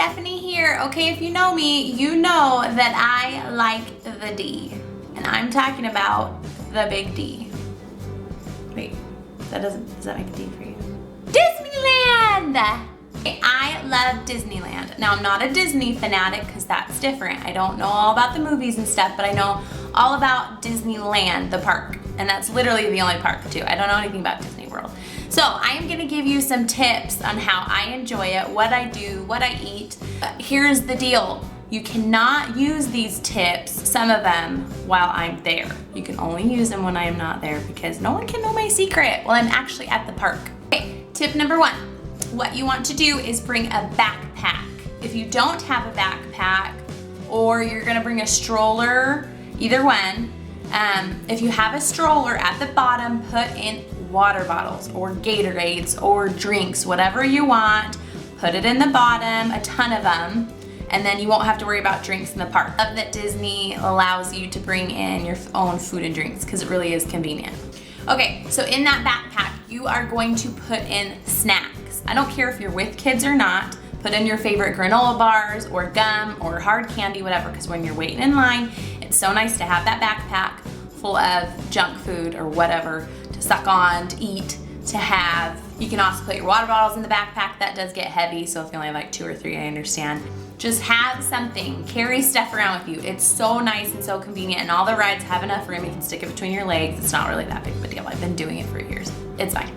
Stephanie here. Okay, if you know me, you know that I like the D. And I'm talking about the big D. Wait, does that make a D for you? Disneyland! Okay, I love Disneyland. Now, I'm not a Disney fanatic because that's different. I don't know all about the movies and stuff, but I know all about Disneyland, the park. And that's literally the only park too. I don't know anything about Disney World. So I am gonna give you some tips on how I enjoy it, what I do, what I eat. Here's the deal. You cannot use these tips, some of them, while I'm there. You can only use them when I am not there because no one can know my secret while I'm actually at the park. Okay, tip number 1. What you want to do is bring a backpack. If you don't have a backpack or you're gonna bring a stroller, either one, if you have a stroller at the bottom, put in water bottles or Gatorades or drinks, whatever you want, put it in the bottom, a ton of them, and then you won't have to worry about drinks in the park. I love that Disney allows you to bring in your own food and drinks because it really is convenient. Okay, so in that backpack, you are going to put in snacks. I don't care if you're with kids or not. Put in your favorite granola bars or gum or hard candy, whatever, because when you're waiting in line, it's so nice to have that backpack full of junk food or whatever to suck on, to eat, to have. You can also put your water bottles in the backpack. That does get heavy, so if you only have like 2 or 3, I understand. Just have something, carry stuff around with you. It's so nice and so convenient, and all the rides have enough room. You can stick it between your legs. It's not really that big of a deal. I've been doing it for years. It's fine.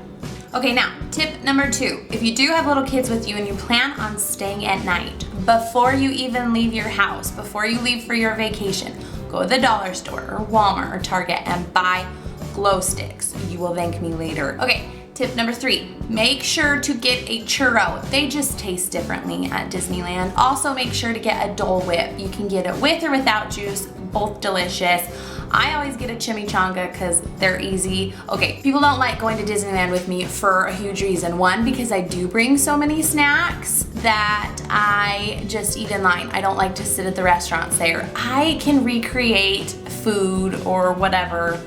Okay, now, tip number 2. If you do have little kids with you and you plan on staying at night, before you even leave your house, before you leave for your vacation, go to the dollar store or Walmart or Target and buy glow sticks. You will thank me later. Okay, tip number 3, make sure to get a churro. They just taste differently at Disneyland. Also make sure to get a Dole Whip. You can get it with or without juice, both delicious. I always get a chimichanga because they're easy. Okay, people don't like going to Disneyland with me for a huge reason. 1, because I do bring so many snacks that I just eat in line. I don't like to sit at the restaurants there. I can recreate food or whatever.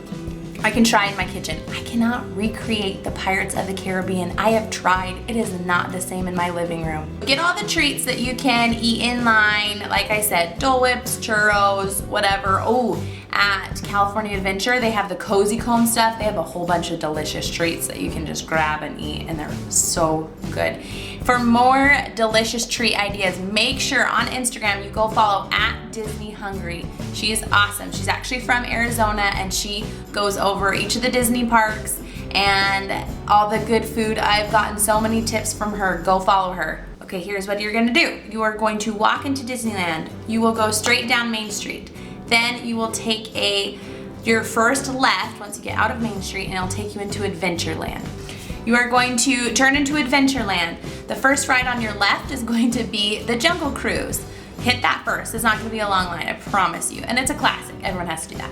I can try in my kitchen. I cannot recreate the Pirates of the Caribbean. I have tried. It is not the same in my living room. Get all the treats that you can eat in line. Like I said, Dole Whips, churros, whatever. Oh, at California Adventure, they have the cozy cone stuff. They have a whole bunch of delicious treats that you can just grab and eat, and they're so good. For more delicious treat ideas, make sure on Instagram you go follow at Disney Hungry. She is awesome. She's actually from Arizona, and she goes over each of the Disney parks and all the good food. I've gotten so many tips from her. Go follow her. Okay, here's what you're gonna do. You are going to walk into Disneyland. You will go straight down Main Street. Then you will take your first left once you get out of Main Street, and it'll take you into Adventureland. You are going to turn into Adventureland. The first ride on your left is going to be the Jungle Cruise. Hit that first. It's not going to be a long line, I promise you. And it's a classic. Everyone has to do that.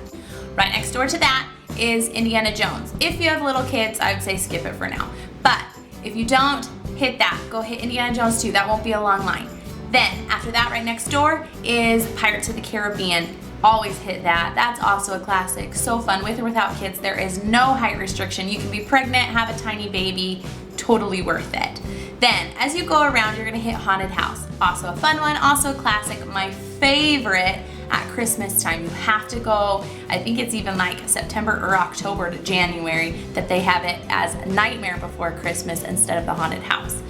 Right next door to that is Indiana Jones. If you have little kids, I would say skip it for now. But if you don't, hit that. Go hit Indiana Jones too. That won't be a long line. Then after that, right next door is Pirates of the Caribbean. Always hit that. That's also a classic. So fun with or without kids. There is no height restriction. You can be pregnant, have a tiny baby, totally worth it. Then as you go around, you're gonna hit Haunted House. Also a fun one, also a classic. My favorite at Christmas time. You have to go, I think it's even like September or October to January that they have it as Nightmare Before Christmas instead of the Haunted House.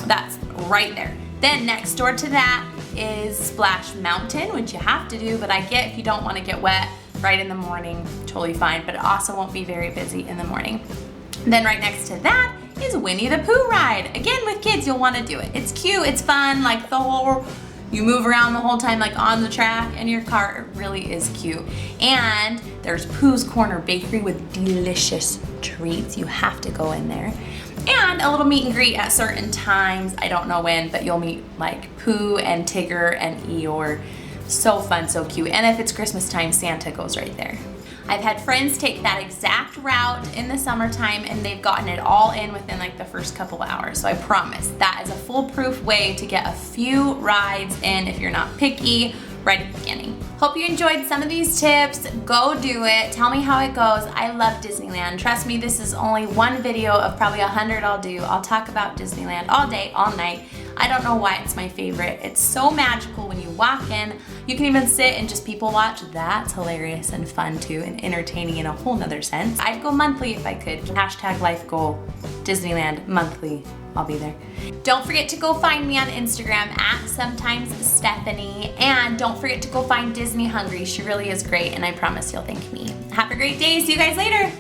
That's right there. Then next door to that is Splash Mountain, which you have to do, but I get if you don't want to get wet right in the morning, totally fine, but it also won't be very busy in the morning. Then right next to that is Winnie the Pooh ride. Again, with kids, you'll want to do it. It's cute, it's fun, like you move around the whole time like on the track in your car. It really is cute. And there's Pooh's Corner Bakery with delicious treats. You have to go in there. And a little meet and greet at certain times. I don't know when, but you'll meet like Pooh and Tigger and Eeyore. So fun, so cute. And if it's Christmas time, Santa goes right there. I've had friends take that exact route in the summertime, and they've gotten it all in within like the first couple hours. So I promise that is a foolproof way to get a few rides in if you're not picky. right at the beginning. Hope you enjoyed some of these tips. Go do it. Tell me how it goes. I love Disneyland. Trust me, this is only one video of probably 100 I'll do. I'll talk about Disneyland all day, all night. I don't know why it's my favorite. It's so magical when you walk in. You can even sit and just people watch. That's hilarious and fun too, and entertaining in a whole nother sense. I'd go monthly if I could. Hashtag life goal, Disneyland monthly. I'll be there. Don't forget to go find me on Instagram at sometimesstephanie, and don't forget to go find Disney Hungry. She really is great, and I promise you'll thank me. Have a great day. See you guys later.